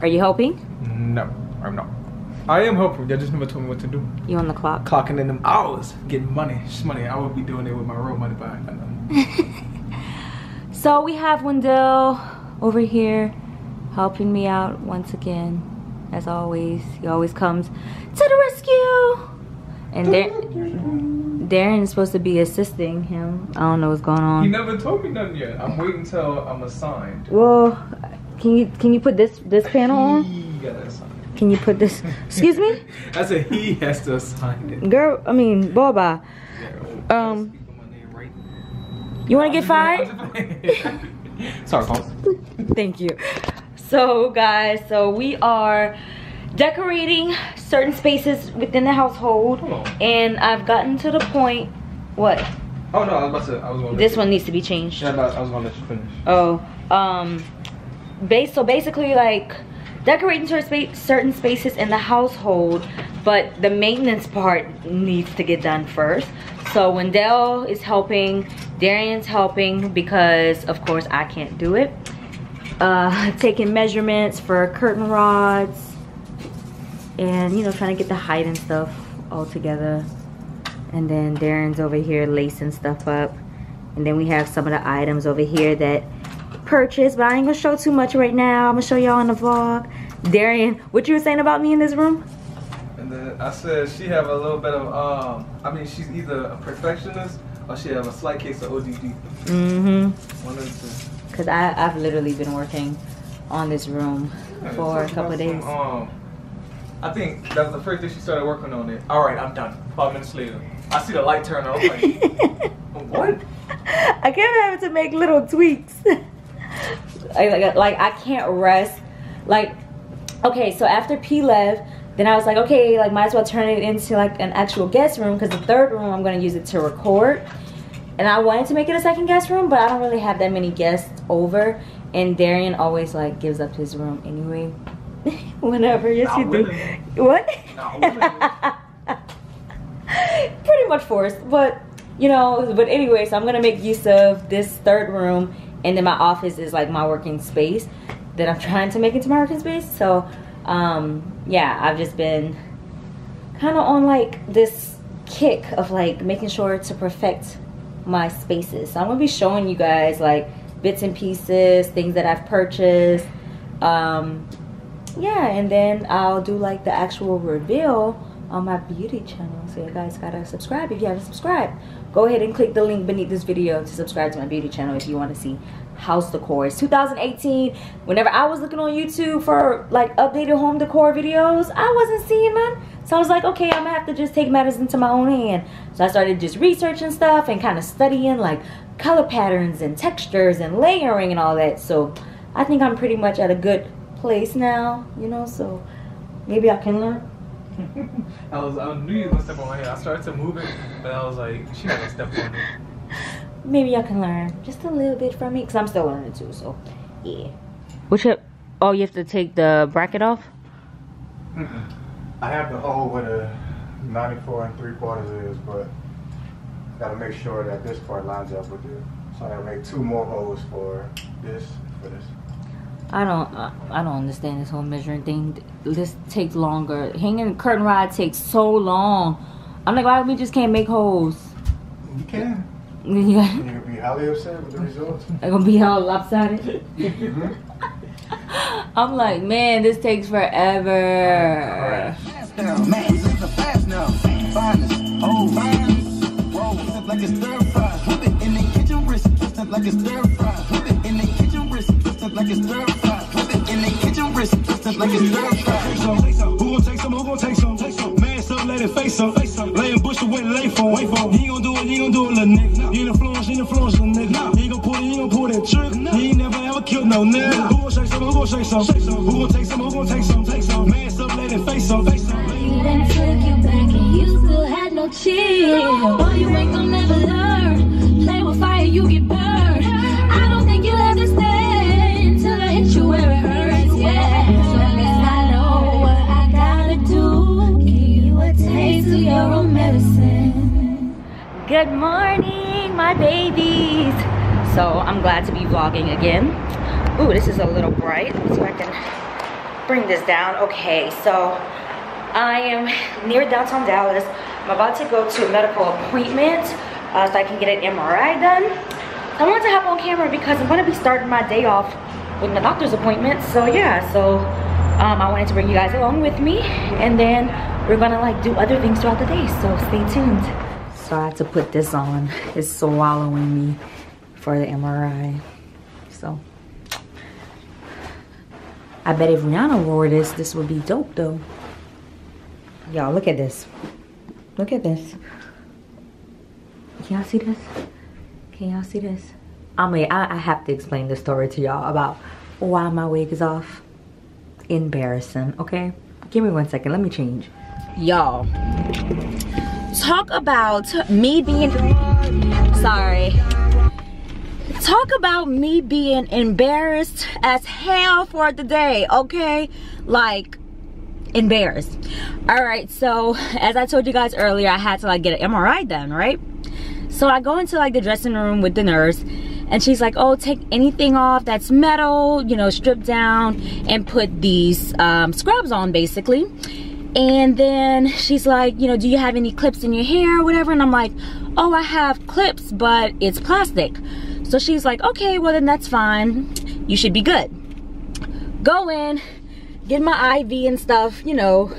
Are you helping? No, I'm not. I am helping. They just never told me what to do. You on the clock? Clocking in them hours, getting money. It's money. I would be doing it with my real money, but I got nothing. So we have Wendell over here helping me out once again. As always, he always comes to the rescue. And Darren is supposed to be assisting him. I don't know what's going on. He never told me nothing yet. I'm waiting till I'm assigned. Well, can you put this panel on? He got assigned. Can you put this? Excuse me? I said he has to assign it. Girl, I mean, Boba. You want to get fired? Sorry, boss. Thank you. So, guys, we are decorating certain spaces within the household, and I've gotten to the point. What? Oh no, I was going to. This one needs to be changed. Yeah, I was going to let you finish. Oh, so basically, like, decorating certain spaces in the household, but the maintenance part needs to get done first. So Wendell is helping, Darren's helping because of course I can't do it. Taking measurements for curtain rods and, you know, trying to get the height and stuff all together. And then Darren's over here lacing stuff up. And then we have some of the items over here that purchased, but I ain't gonna show too much right now. I'm gonna show y'all in the vlog. Darren, what you were saying about me in this room? And then I said she have a little bit of I mean, she's either a perfectionist or she have a slight case of ODD. One of the two. Cause I've literally been working on this room for a couple of days. I think that was the first day she started working on it. All right, I'm done. 5 minutes later, I see the light turn on. I was like, what? I kept having to make little tweaks. like I can't rest. Like, okay, so after P left, then I was like, okay, like might as well turn it into like an actual guest room, because the third room I'm gonna use it to record. And I wanted to make it a second guest room, but I don't really have that many guests over. And Darren always like gives up his room anyway. Whenever, yes you do. What? Pretty much forced, but you know, but anyway, so I'm gonna make use of this third room, and then my office is like my working space that I'm trying to make into my working space. So yeah, I've just been kind of on like this kick of like making sure to perfect my spaces. So I'm gonna be showing you guys like bits and pieces, things that I've purchased, yeah, and then I'll do like the actual reveal on my beauty channel. So you guys gotta subscribe if you haven't subscribed. Go ahead and click the link beneath this video to subscribe to my beauty channel if you want to see house decor. It's 2018. Whenever I was looking on YouTube for like updated home decor videos, I wasn't seeing none. So I was like, okay, I'm gonna have to just take matters into my own hand. So I started just researching stuff and kind of studying like color patterns and textures and layering and all that. So I think I'm pretty much at a good place now, you know, so maybe I can learn. I knew you were gonna step on my head. I started to move it, but I was like, she's not gonna step on it. Maybe I can learn just a little bit from me, because I'm still learning too, so yeah. Which oh, you have to take the bracket off? I have the hole where the 94 3/4 is, but gotta make sure that this part lines up with it. So I gotta make 2 more holes for this. I don't understand this whole measuring thing. This takes longer. Hanging a curtain rod takes so long. I'm like, why we just can't make holes? You can. Yeah. You're gonna be highly upset with the results. I'm gonna be all lopsided. I'm like, man, this takes forever. Man, this is fast now. Finest, oh man. Roll like a stir fry. Whip it in the kitchen wrist, like a stir fry. Whip it in the kitchen wrist, like a stir fry. Whip it in the kitchen wrist, like a stir fry. Who gon' take some? Who gon' take some? Man, so let it face some. Laying bush with lay for. He gon' do it, little nigga. You influence, little nigga. He gon' pull that trick. He ain't never ever killed no nigga. Who gon' shake some? Who gon' shake some? Who gon' take some? Who gon' take some? Man, so let it face some. You done took you back and you still had no chill. Boy, you ain't gon' never learn. Play with fire, you get burned. I don't think you'll understand till I hit you where it hurts, yeah. So at least I know what I gotta do. Give you a taste of your own medicine. Good morning, my babies. So I'm glad to be vlogging again. Ooh, this is a little bright. Let's see if I can bring this down. Okay, so I am near downtown Dallas. I'm about to go to a medical appointment so I can get an MRI done. So I wanted to hop on camera because I'm going to be starting my day off with my doctor's appointment. So yeah, so I wanted to bring you guys along with me, and then we're going to like do other things throughout the day. So stay tuned. So I had to put this on. It's swallowing me for the MRI. So I bet if Rihanna wore this, this would be dope though. Y'all, look at this. Look at this. Can y'all see this? Can y'all see this? I have to explain the story to y'all about why my wig is off. Embarrassing, okay? Give me 1 second, let me change. Y'all, talk about me being, sorry. Talk about me being embarrassed as hell for the day, okay? Like, embarrassed. All right, so as I told you guys earlier, I had to like get an MRI done, right? So I go into like the dressing room with the nurse, and she's like, oh, take anything off that's metal, you know, strip down and put these scrubs on basically. And then she's like, you know, do you have any clips in your hair or whatever? And I'm like, oh, I have clips, but it's plastic. So she's like, okay, well then that's fine. You should be good. Go in, get my IV and stuff, you know,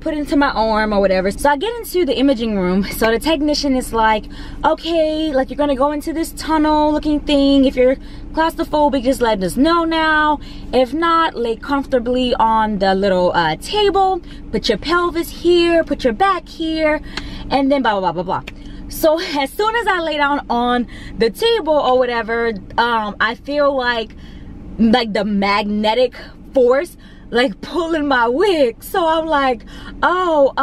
put it into my arm or whatever. So I get into the imaging room. So the technician is like, okay, like you're gonna go into this tunnel looking thing. If you're claustrophobic, just let us know now. If not, lay comfortably on the little table. Put your pelvis here, put your back here, and then blah, blah, blah, blah, blah. So as soon as I lay down on the table or whatever, I feel like the magnetic force like pulling my wig. So I'm like, oh,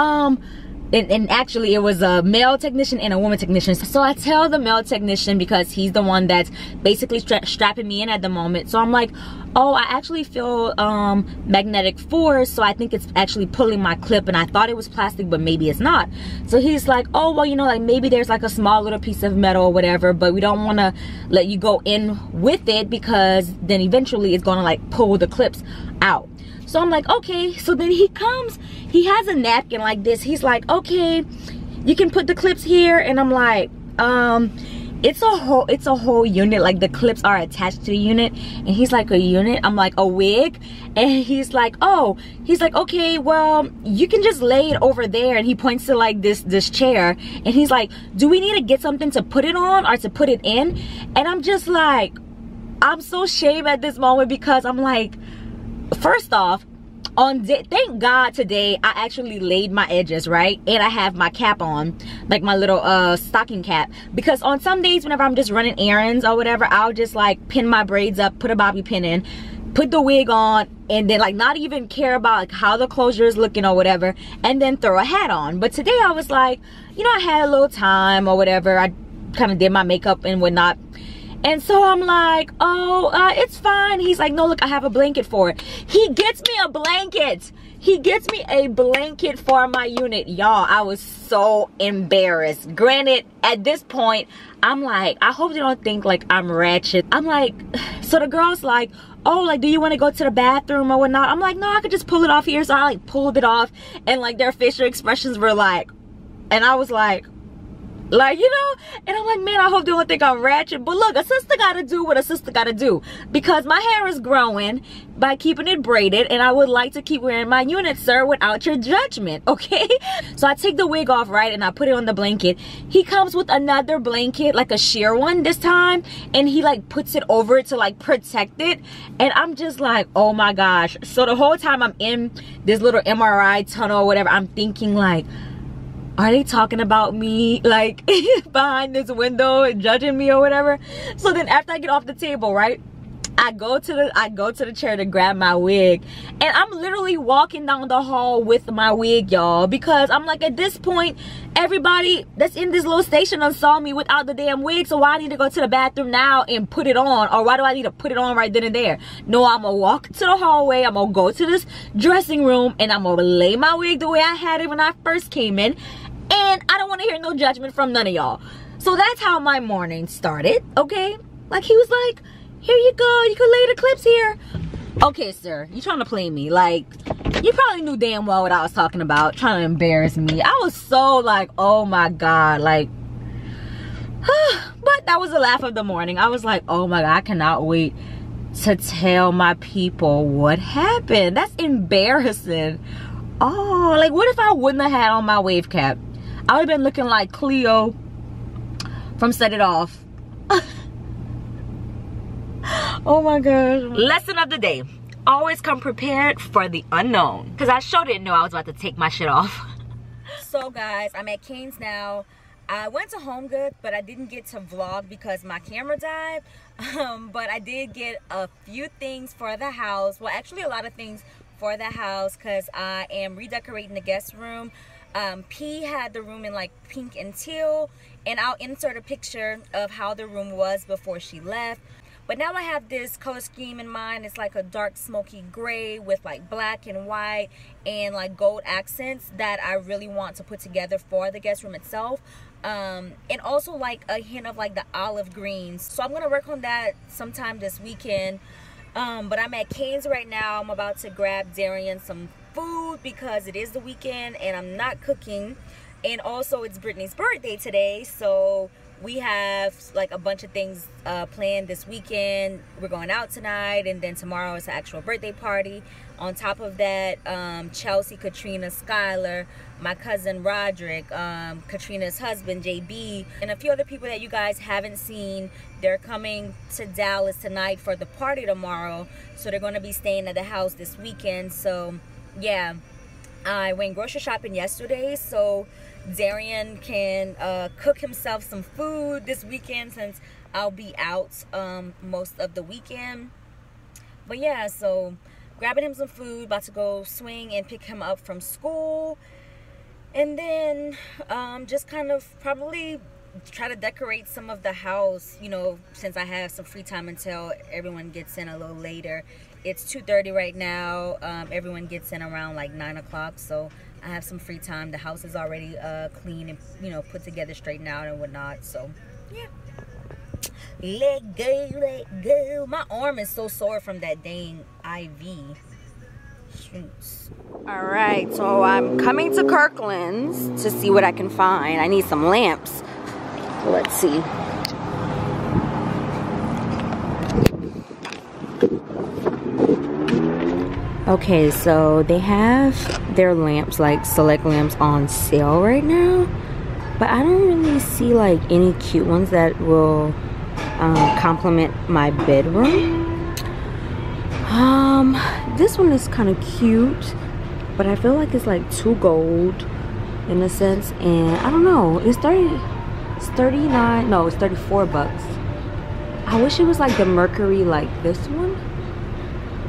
and actually it was a male technician and a woman technician. So I tell the male technician, because he's the one that's basically strapping me in at the moment. So I'm like, oh, I actually feel magnetic force, so I think it's actually pulling my clip, and I thought it was plastic, but maybe it's not. So he's like, oh, well, you know, like maybe there's like a small little piece of metal or whatever, but we don't want to let you go in with it because then eventually it's going to like pull the clips out. So I'm like, okay. So then he comes, he has a napkin like this. He's like, okay, you can put the clips here. And I'm like, it's a whole unit. Like the clips are attached to the unit. And he's like, a unit? I'm like, a wig? And he's like, oh, he's like, okay, well, you can just lay it over there. And he points to like this chair. And he's like, do we need to get something to put it on or to put it in? And I'm just like, I'm so ashamed at this moment, because I'm like, first off, thank God today I actually laid my edges, right? And I have my cap on, like my little stocking cap, because on some days whenever I'm just running errands or whatever, I'll just like pin my braids up, put a bobby pin in, put the wig on, and then like not even care about like how the closure is looking or whatever, and then throw a hat on. But today I was like, you know, I had a little time or whatever. I kind of did my makeup and whatnot. And so I'm like, oh, it's fine. He's like, no, look, I have a blanket for it. He gets me a blanket. He gets me a blanket for my unit. Y'all, I was so embarrassed. Granted, at this point, I'm like, I hope they don't think like I'm ratchet. I'm like, so the girl's like, oh, like, do you want to go to the bathroom or whatnot? I'm like, no, I could just pull it off here. So I like pulled it off, and like their facial expressions were like, and I was like, you know, and I'm like, man, I hope they don't think I'm ratchet. But look, a sister gotta do what a sister gotta do, because my hair is growing by keeping it braided, and I would like to keep wearing my unit, sir, without your judgment, okay? So I take the wig off, right, and I put it on the blanket. He comes with another blanket, like a sheer one this time, and he like puts it over it to like protect it. And I'm just like, oh my gosh. So the whole time I'm in this little MRI tunnel or whatever, I'm thinking like, are they talking about me like behind this window and judging me or whatever? So then after I get off the table, right, I go to the chair to grab my wig, and I'm literally walking down the hall with my wig, y'all, because I'm like, at this point, everybody that's in this little station done saw me without the damn wig, so why I need to go to the bathroom now and put it on? Or why do I need to put it on right then and there? No, I'm gonna walk to the hallway, I'm gonna go to this dressing room, and I'm gonna lay my wig the way I had it when I first came in, and I don't want to hear no judgment from none of y'all. So that's how my morning started, okay? Like, he was like, here you go, you can lay the clips here. Okay, sir, you trying to play me. Like, you probably knew damn well what I was talking about, trying to embarrass me. I was so like, oh my God, like, but that was the laugh of the morning. I was like, oh my God, I cannot wait to tell my people what happened. That's embarrassing. Oh, like, what if I wouldn't have had on my wave cap? I would have been looking like Cleo from Set It Off. Oh my gosh. Lesson of the day. Always come prepared for the unknown. Because I sure didn't know I was about to take my shit off. So guys, I'm at Cane's now. I went to Home Goods, but I didn't get to vlog because my camera died. But I did get a few things for the house. Well, actually a lot of things for the house because I am redecorating the guest room. P had the room in like pink and teal, and I'll insert a picture of how the room was before she left. But now I have this color scheme in mind. It's like a dark smoky gray with like black and white and like gold accents that I really want to put together for the guest room itself. And also like a hint of like the olive greens. So I'm gonna work on that sometime this weekend. But I'm at Cane's right now. I'm about to grab Darrin some food because it is the weekend and I'm not cooking. And also it's Brittany's birthday today, so we have like a bunch of things planned this weekend. We're going out tonight, and then tomorrow is the actual birthday party. On top of that, Chelsea, Katrina, Skylar, my cousin Roderick, Katrina's husband JB, and a few other people that you guys haven't seen. They're coming to Dallas tonight for the party tomorrow, so they're going to be staying at the house this weekend. So yeah, I went grocery shopping yesterday, so Darrin can cook himself some food this weekend since I'll be out most of the weekend. But yeah, so grabbing him some food, about to go swing and pick him up from school, and then just kind of probably try to decorate some of the house, you know, since I have some free time until everyone gets in a little later. It's 2:30 right now. Everyone gets in around like 9 o'clock, so I have some free time. The house is already clean and, you know, put together, straightened out and whatnot. So yeah, let go, let go. My arm is so sore from that dang IV. Shoots. All right, so I'm coming to Kirkland's to see what I can find. I need some lamps. Let's see. Okay, so they have their lamps, like select lamps, on sale right now, but I don't really see like any cute ones that will complement my bedroom. This one is kind of cute, but I feel like it's like too gold in a sense, and I don't know, it's 39, no, it's 34 bucks. I wish it was like the Mercury like this one,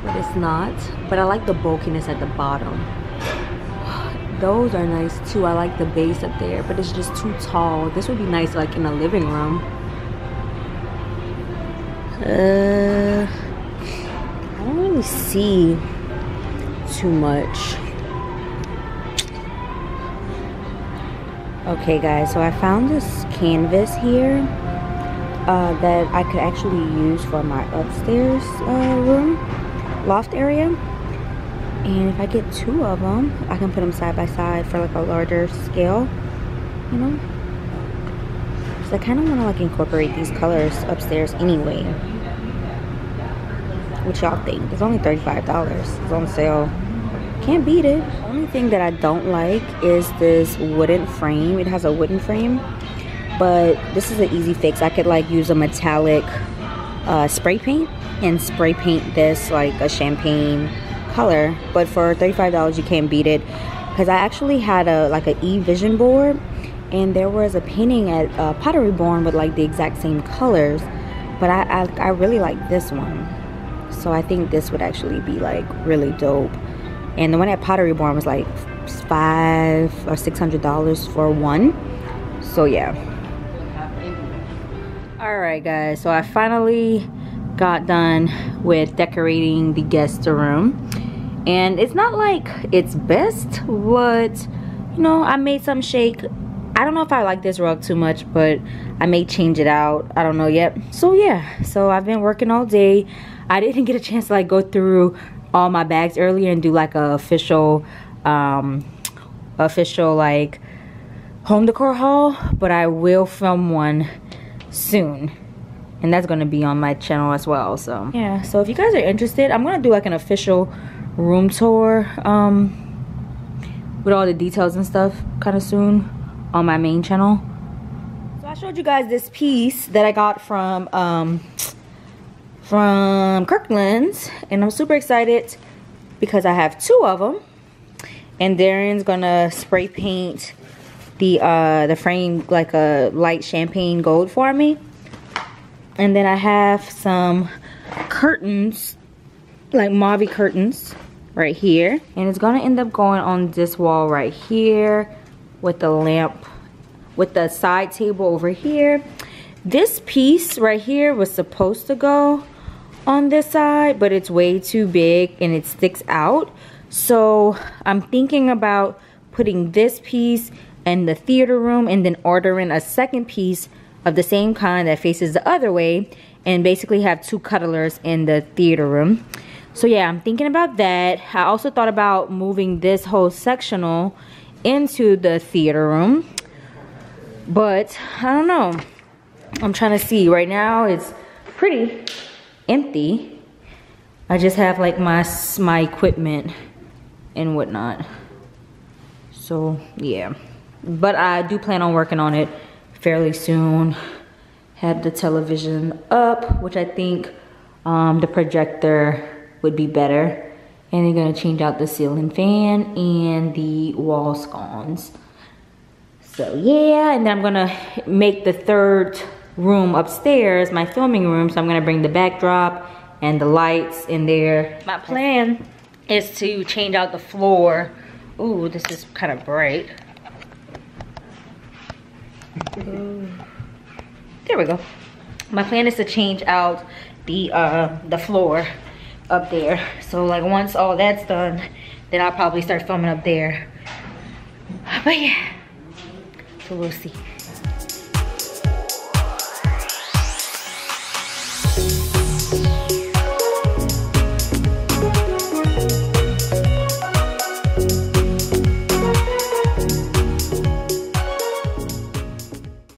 but it's not. But I like the bulkiness at the bottom. Those are nice too. I like the base up there, but it's just too tall. This would be nice like in a living room. I don't really see too much. Okay guys, so I found this canvas here that I could actually use for my upstairs room, loft area. And if I get 2 of them, I can put them side by side for like a larger scale, you know? So I kind of want to like incorporate these colors upstairs anyway. What y'all think? It's only $35. It's on sale. Can't beat it. The only thing that I don't like is this wooden frame. It has a wooden frame, but this is an easy fix. I could like use a metallic spray paint and spray paint this like a champagne color. But for $35, you can't beat it, because I actually had a like an e-vision board, and there was a painting at Pottery Barn with like the exact same colors, but I really like this one. So I think this would actually be like really dope. And the one at Pottery Barn was like $500 or $600 for one. So yeah. Alright guys, so I finally got done with decorating the guest room. And it's not like it's best, but you know, I made some shake. I don't know if I like this rug too much, but I may change it out. I don't know yet. So yeah, so I've been working all day. I didn't get a chance to like go through all my bags earlier and do like a official like home decor haul, but I will film one soon, and that's gonna be on my channel as well. So yeah, so if you guys are interested, I'm gonna do like an official room tour with all the details and stuff kind of soon on my main channel. So I showed you guys this piece that I got from Kirkland's, and I'm super excited because I have 2 of them, and Darren's gonna spray paint the frame like a light champagne gold for me. And then I have some curtains, like mauve curtains right here, and it's gonna end up going on this wall right here with the lamp, with the side table over here. This piece right here was supposed to go on this side, but it's way too big and it sticks out. So I'm thinking about putting this piece in the theater room and then ordering a second piece of the same kind that faces the other way, and basically have 2 cuddlers in the theater room. So yeah, I'm thinking about that. I also thought about moving this whole sectional into the theater room, but I don't know. I'm trying to see. Right now it's pretty empty. I just have like my equipment and whatnot. So yeah, but I do plan on working on it fairly soon. Have the television up, which I think the projector would be better, and they're gonna change out the ceiling fan and the wall sconces. So yeah, and then I'm gonna make the 3rd room upstairs my filming room, so I'm gonna bring the backdrop and the lights in there. My plan is to change out the floor. Ooh, this is kind of bright. Ooh. There we go. My plan is to change out the floor up there. So like once all that's done, then I'll probably start filming up there. But yeah, so we'll see.